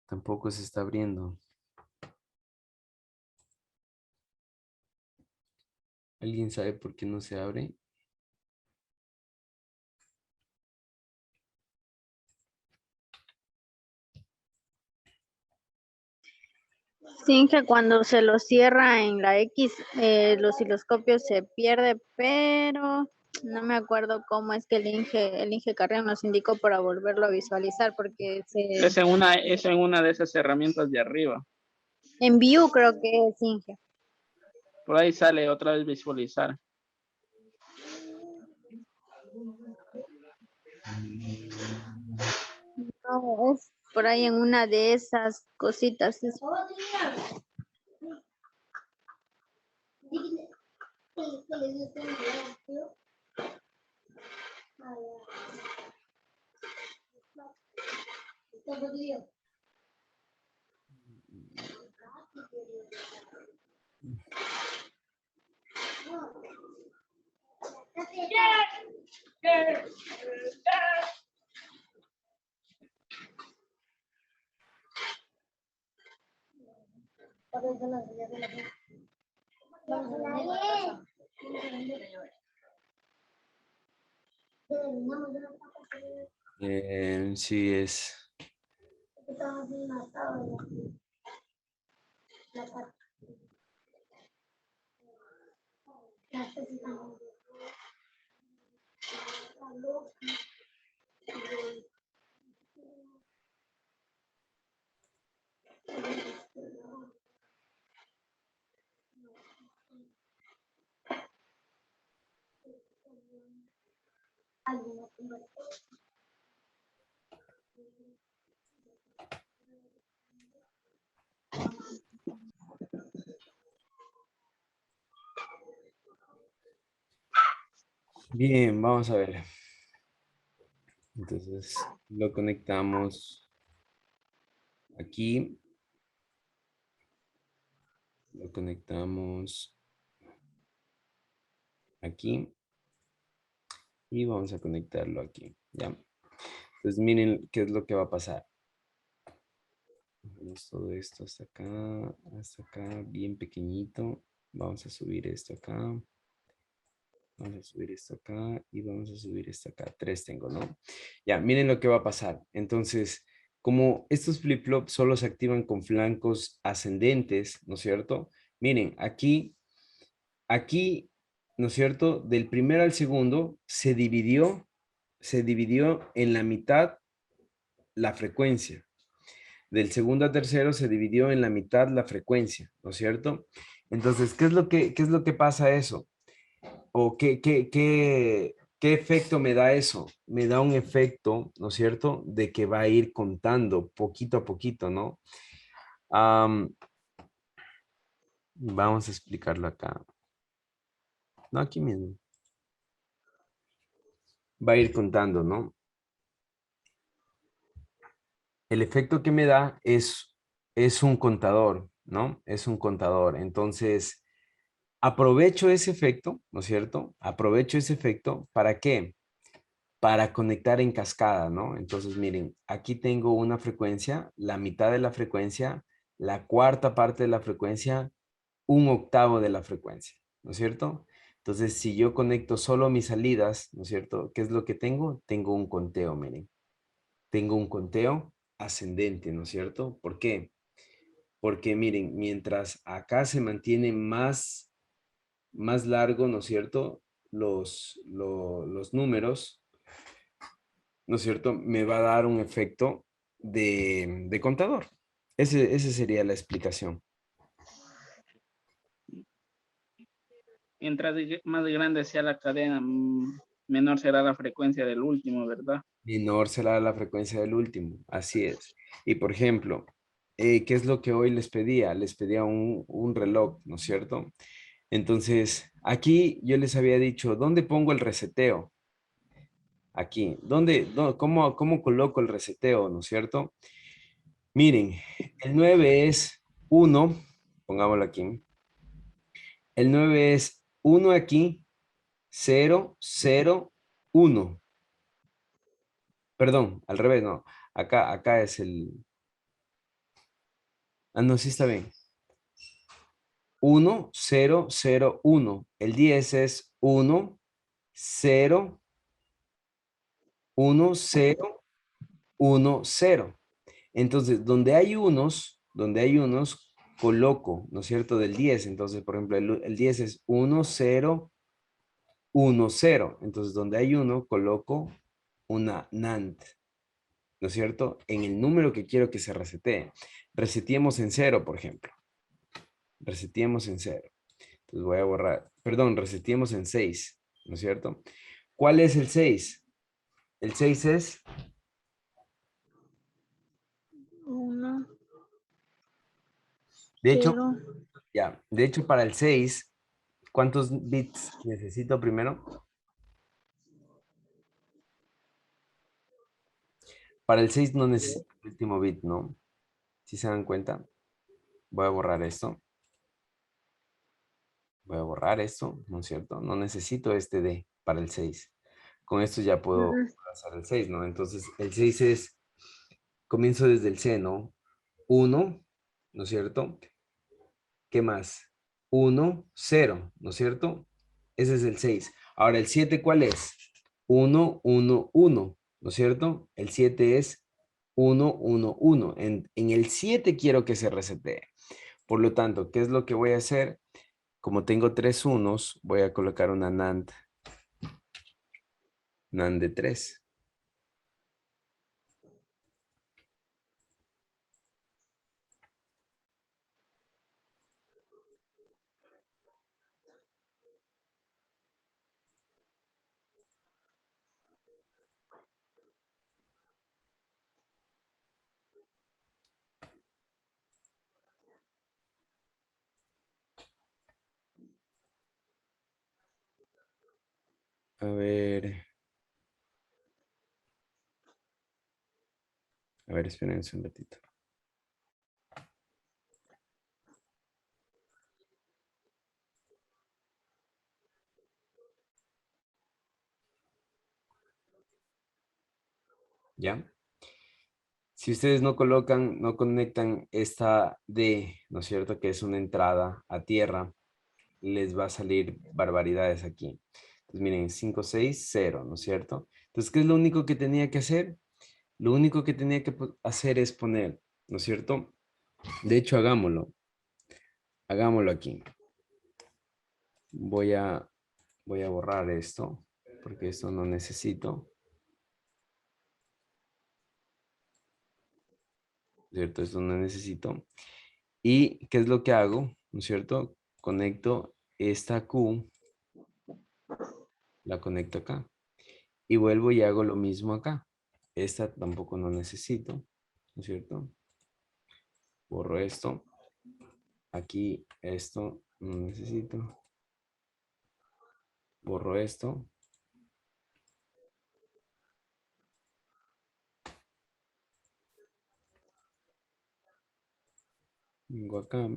Tampoco se está abriendo. ¿Alguien sabe por qué no se abre? Sí, que cuando se lo cierra en la X, los osciloscopios se pierde, pero no me acuerdo cómo es que el Inge Carrión nos indicó para volverlo a visualizar, porque Es en una de esas herramientas de arriba. en View creo que es Inge. Por ahí sale otra vez visualizar. No, es por ahí en una de esas cositas. Sí es. Bien, vamos a ver. Entonces lo conectamos aquí. Lo conectamos aquí. Y vamos a conectarlo aquí. ¿Ya? Entonces miren qué es lo que va a pasar. Vamos todo esto hasta acá, bien pequeñito. Vamos a subir esto acá. Vamos a subir esto acá y vamos a subir esto acá. 3 tengo, ¿no? Ya, miren lo que va a pasar. Entonces, como estos flip-flops solo se activan con flancos ascendentes, ¿no es cierto? Miren, aquí, ¿no es cierto? Del primero al segundo se dividió en la mitad la frecuencia. Del segundo a tercero se dividió en la mitad la frecuencia, ¿no es cierto? Entonces, qué es lo que pasa eso? ¿O qué efecto me da eso? Me da un efecto, ¿no es cierto?, de que va a ir contando poquito a poquito, ¿no? Vamos a explicarlo acá. No, aquí mismo. Va a ir contando, ¿no? El efecto que me da es un contador, ¿no? Es un contador. Entonces, aprovecho ese efecto, ¿no es cierto? Aprovecho ese efecto, ¿para qué? Para conectar en cascada, ¿no? Entonces, miren, aquí tengo una frecuencia, la mitad de la frecuencia, la cuarta parte de la frecuencia, un octavo de la frecuencia, ¿no es cierto? Entonces, si yo conecto solo mis salidas, ¿no es cierto? ¿Qué es lo que tengo? Tengo un conteo, miren. Tengo un conteo ascendente, ¿no es cierto? ¿Por qué? Porque miren, mientras acá se mantiene más largo, ¿no es cierto? Los números, ¿no es cierto? Me va a dar un efecto de contador. Ese sería la explicación. Mientras más grande sea la cadena, menor será la frecuencia del último, ¿verdad? Menor será la frecuencia del último, así es. Y por ejemplo, ¿qué es lo que hoy les pedía? Les pedía un reloj, ¿no es cierto? Entonces, aquí yo les había dicho, ¿dónde pongo el reseteo? Aquí, cómo coloco el reseteo, ¿no es cierto? Miren, el 9 es 1, pongámoslo aquí. El 9 es 1 aquí, 0, 0, 1. Perdón, al revés, no. Acá es el... Ah, no, sí está bien. 1, 0, 0, 1. El 10 es 1, 0, 1, 0, 1, 0. Entonces, donde hay unos, coloco, ¿no es cierto? Del 10. Entonces, por ejemplo, el 10 es 1, 0, 1, 0. Entonces, donde hay uno, coloco una NAND, ¿no es cierto? En el número que quiero que se resetee. Reseteemos en 0, por ejemplo. Reseteemos en 0. Entonces voy a borrar, perdón, reseteemos en 6, ¿no es cierto? ¿Cuál es el 6? El 6 es, 1, de hecho, 0. ya, de hecho para el 6, ¿cuántos bits necesito primero? Para el 6 no necesito el último bit, ¿no? Si se dan cuenta, voy a borrar esto. Voy a borrar esto, ¿no es cierto? No necesito este D para el 6. Con esto ya puedo pasar el 6, ¿no? Entonces, el 6 es, comienzo desde el C, ¿no? 1, ¿no es cierto? ¿Qué más? 1, 0, ¿no es cierto? Ese es el 6. Ahora, ¿el 7 cuál es? 1, 1, 1, ¿no es cierto? El 7 es 1, 1, 1. En el 7 quiero que se resetee. Por lo tanto, ¿qué es lo que voy a hacer? Como tengo 3 unos, voy a colocar una NAND. NAND de 3. A ver, espérense un ratito. ¿Ya? Si ustedes no colocan, no conectan esta D, ¿no es cierto? Que es una entrada a tierra, les va a salir barbaridades aquí. Entonces miren, 5, 6, 0, ¿no es cierto? Entonces, ¿qué es lo único que tenía que hacer? Lo único que tenía que hacer es poner, ¿no es cierto? De hecho, hagámoslo. Hagámoslo aquí. Voy a borrar esto, porque esto no necesito. ¿Cierto? Esto no necesito. ¿Y qué es lo que hago? ¿No es cierto? Conecto esta Q, la conecto acá. Y vuelvo y hago lo mismo acá. Esta tampoco no necesito, ¿no es cierto? Borro esto. Aquí esto no necesito. Borro esto. Vengo acá.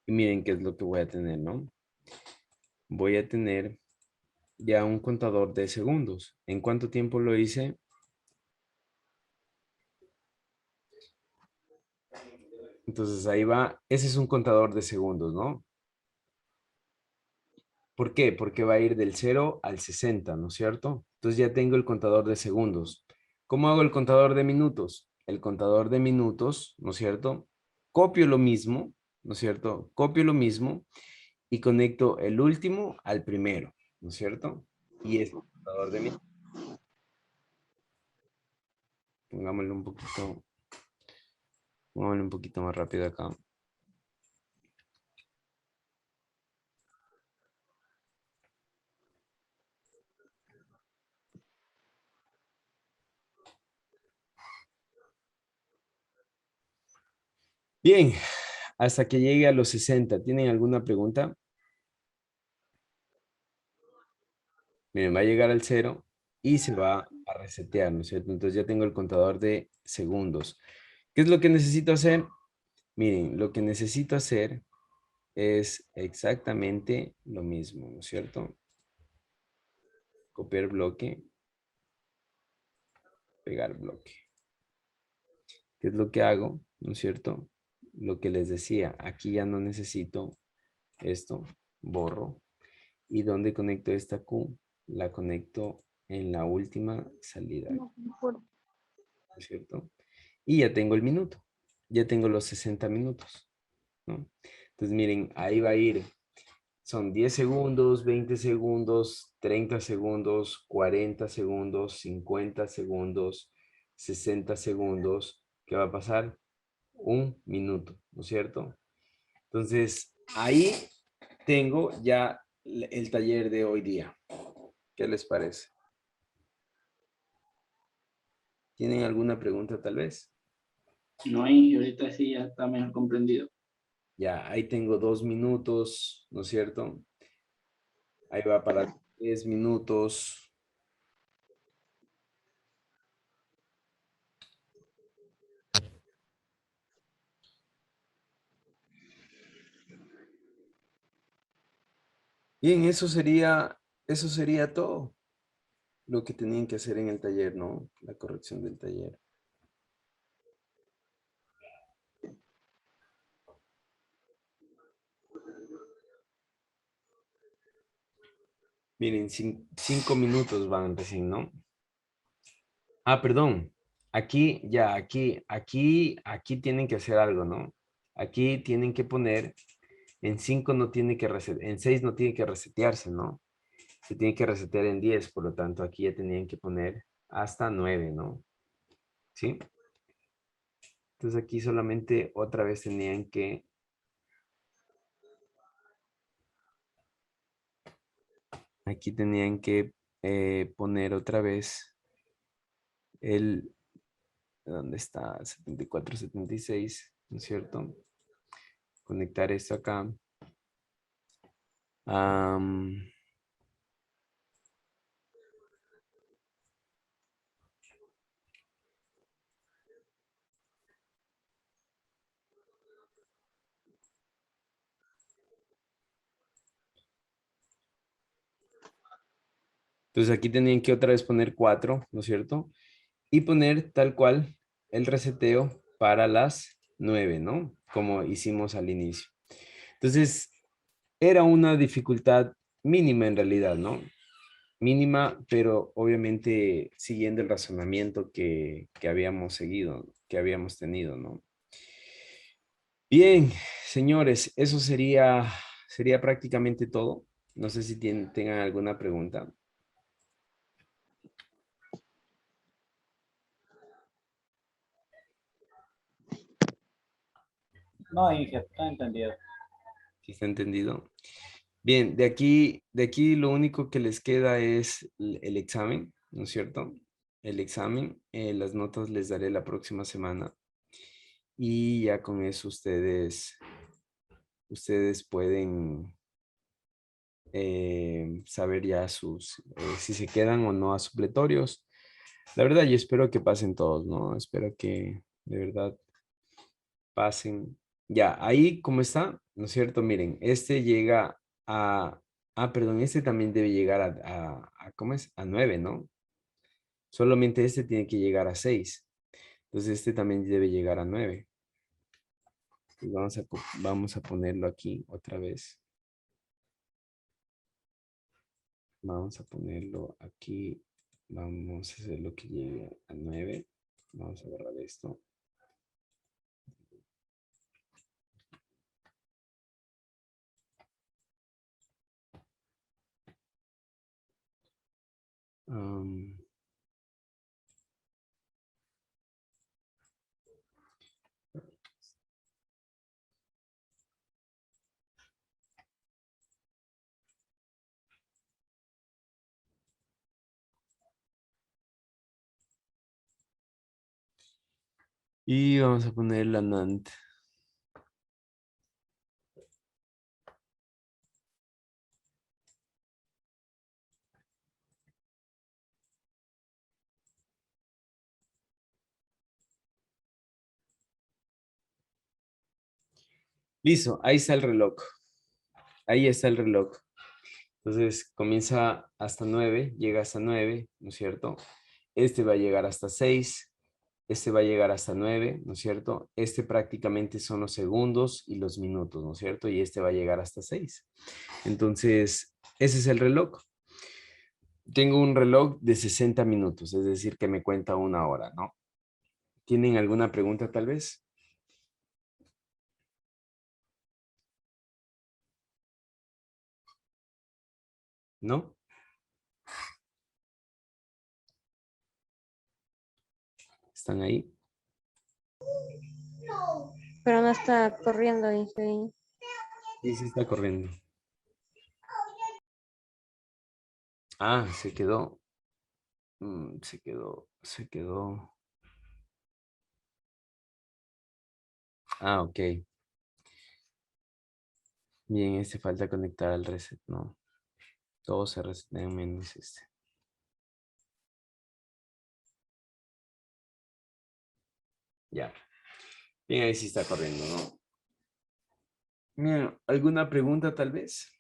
Y miren qué es lo que voy a tener, ¿no? Voy a tener ya un contador de segundos. ¿En cuánto tiempo lo hice? Entonces ahí va. Ese es un contador de segundos, ¿no? ¿Por qué? Porque va a ir del 0 al 60, ¿no es cierto? Entonces ya tengo el contador de segundos. ¿Cómo hago el contador de minutos? El contador de minutos, ¿no es cierto? Copio lo mismo, ¿no es cierto? Copio lo mismo y conecto el último al primero, ¿no es cierto? Y es el contador de minutos. Pongámoslo un poquito más rápido acá. Bien, hasta que llegue a los 60. ¿Tienen alguna pregunta? Miren, va a llegar al 0 y se va a resetear, ¿no es cierto? Entonces ya tengo el contador de segundos. ¿Qué es lo que necesito hacer? Miren, lo que necesito hacer es exactamente lo mismo, ¿no es cierto? copiar bloque, pegar bloque. ¿Qué es lo que hago? ¿No es cierto? Lo que les decía, aquí ya no necesito esto, borro. ¿Y dónde conecto esta Q? La conecto en la última salida, ¿no es cierto? Y ya tengo el minuto, ya tengo los 60 minutos, ¿no? Entonces miren, ahí va a ir, son 10 segundos, 20 segundos, 30 segundos, 40 segundos, 50 segundos, 60 segundos. ¿Qué va a pasar? Un minuto, ¿no es cierto? Entonces, ahí tengo ya el taller de hoy día. ¿Qué les parece? ¿Tienen alguna pregunta tal vez? No, Inge, ahorita sí ya está mejor comprendido. Ya, ahí tengo 2 minutos, ¿no es cierto? Ahí va para 10 minutos. Bien, eso sería todo lo que tenían que hacer en el taller, ¿no? La corrección del taller. Miren, 5 minutos van recién, ¿no? Ah, perdón. Aquí, ya, aquí tienen que hacer algo, ¿no? Aquí tienen que poner, en 5 no tiene que resetear, en 6 no tiene que resetearse, ¿no? Se tiene que resetear en 10, por lo tanto, aquí ya tenían que poner hasta 9, ¿no? ¿Sí? Entonces aquí solamente otra vez tenían que aquí tenían que poner otra vez el, ¿dónde está? 74, 76, ¿no es cierto? Conectar esto acá. Am, entonces aquí tenían que otra vez poner 4, ¿no es cierto? Y poner tal cual el reseteo para las 9, ¿no? Como hicimos al inicio. Entonces, era una dificultad mínima en realidad, ¿no? Mínima, pero obviamente siguiendo el razonamiento que habíamos seguido, que habíamos tenido, ¿no? Bien, señores, eso sería prácticamente todo. No sé si tengan alguna pregunta. No, Inge, está entendido. ¿Sí está entendido? Bien, de aquí lo único que les queda es el examen, ¿no es cierto? El examen, las notas les daré la próxima semana. Y ya con eso ustedes pueden saber ya si se quedan o no a supletorios. La verdad, yo espero que pasen todos, ¿no? Espero que de verdad pasen. Ya, ahí como está, ¿no es cierto? Miren, este llega a, perdón, este también debe llegar ¿cómo es? A 9, ¿no? Solamente este tiene que llegar a 6. Entonces este también debe llegar a 9. Y vamos a ponerlo aquí otra vez. Vamos a ponerlo aquí. Vamos a hacer lo que llegue a 9. Vamos a agarrar esto. Am, y vamos a poner la NAND. Listo, ahí está el reloj. Ahí está el reloj. Entonces comienza hasta 9, llega hasta 9, ¿no es cierto? Este va a llegar hasta 6, este va a llegar hasta 9, ¿no es cierto? Este prácticamente son los segundos y los minutos, ¿no es cierto? Y este va a llegar hasta 6. Entonces, ese es el reloj. Tengo un reloj de 60 minutos, es decir, que me cuenta 1 hora, ¿no? ¿Tienen alguna pregunta tal vez? ¿No? ¿Están ahí? Pero no está corriendo, Inge. Sí, sí está corriendo. Ah, se quedó. Se quedó. Ah, ok. Bien, este falta conectar al reset, ¿no? Todos se resetean menos este. Ya. Bien, ahí sí está corriendo, ¿no? Bien, ¿alguna pregunta tal vez?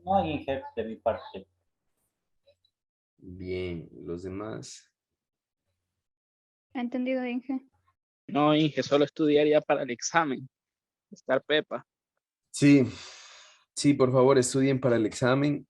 No, Inge, de mi parte. Bien, los demás. Entendido, Inge. No, Inge, solo estudiaría para el examen. Estar pepa. Sí, sí, por favor, estudien para el examen.